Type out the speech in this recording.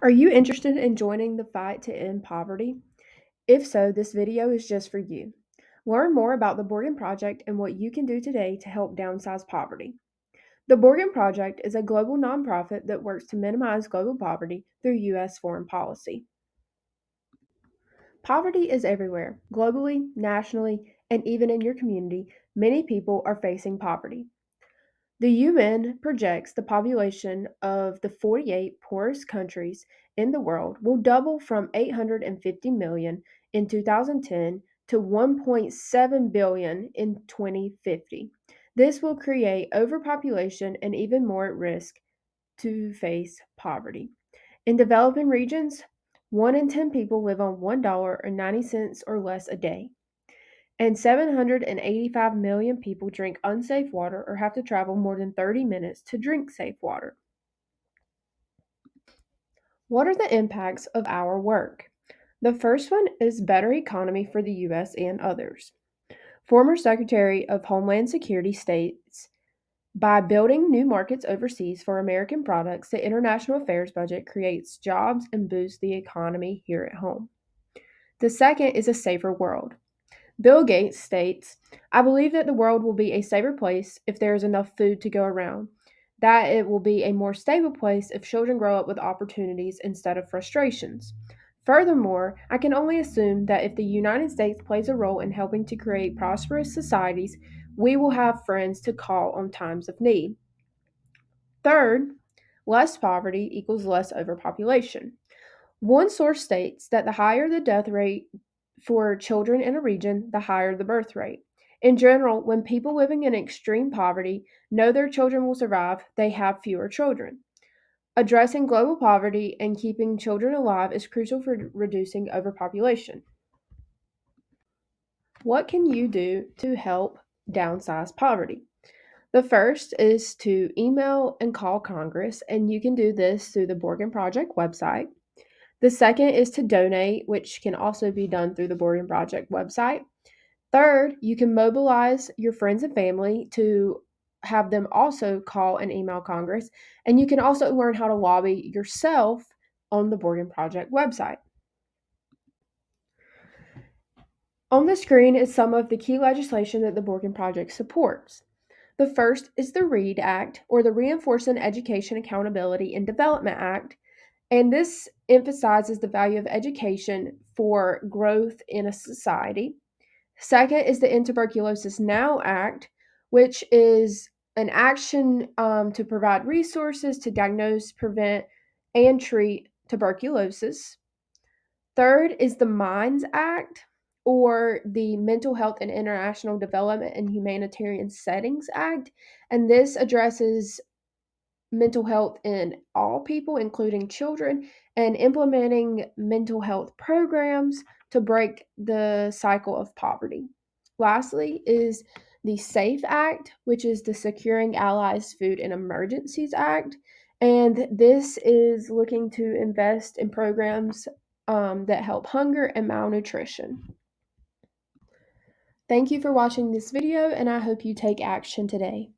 Are you interested in joining the fight to end poverty? If so, this video is just for you. Learn more about the Borgen Project and what you can do today to help downsize poverty. The Borgen Project is a global nonprofit that works to minimize global poverty through U.S. foreign policy. Poverty is everywhere, globally, nationally, and even in your community. Many people are facing poverty. The UN projects the population of the 48 poorest countries in the world will double from 850 million in 2010 to 1.7 billion in 2050. This will create overpopulation and even more at risk to face poverty. In developing regions, 1 in 10 people live on $1.90 or less a day. And 785 million people drink unsafe water or have to travel more than 30 minutes to drink safe water. What are the impacts of our work? The first one is better economy for the US and others. Former Secretary of Homeland Security states, by building new markets overseas for American products, the international affairs budget creates jobs and boosts the economy here at home. The second is a safer world. Bill Gates states, I believe that the world will be a safer place if there is enough food to go around, that it will be a more stable place if children grow up with opportunities instead of frustrations. Furthermore, I can only assume that if the United States plays a role in helping to create prosperous societies, we will have friends to call on times of need. Third, less poverty equals less overpopulation. One source states that the higher the death rate for children in a region, the higher the birth rate. In general, when people living in extreme poverty know their children will survive, they have fewer children. Addressing global poverty and keeping children alive is crucial for reducing overpopulation. What can you do to help downsize poverty? The first is to email and call Congress, and you can do this through the Borgen Project website. The second is to donate, which can also be done through the Borgen Project website. Third, you can mobilize your friends and family to have them also call and email Congress. And you can also learn how to lobby yourself on the Borgen Project website. On the screen is some of the key legislation that the Borgen Project supports. The first is the READ Act, or the Reinforcing Education Accountability and Development Act, and this emphasizes the value of education for growth in a society. Second is the End Tuberculosis Now Act, which is an action to provide resources to diagnose, prevent, and treat tuberculosis. Third is the MINDS Act, or the Mental Health and International Development and Humanitarian Settings Act, and this addresses mental health in all people, including children, and implementing mental health programs to break the cycle of poverty. Lastly, is the SAFE Act, which is the Securing Allies Food and Emergencies Act. And this is looking to invest in programs that help hunger and malnutrition. Thank you for watching this video, and I hope you take action today.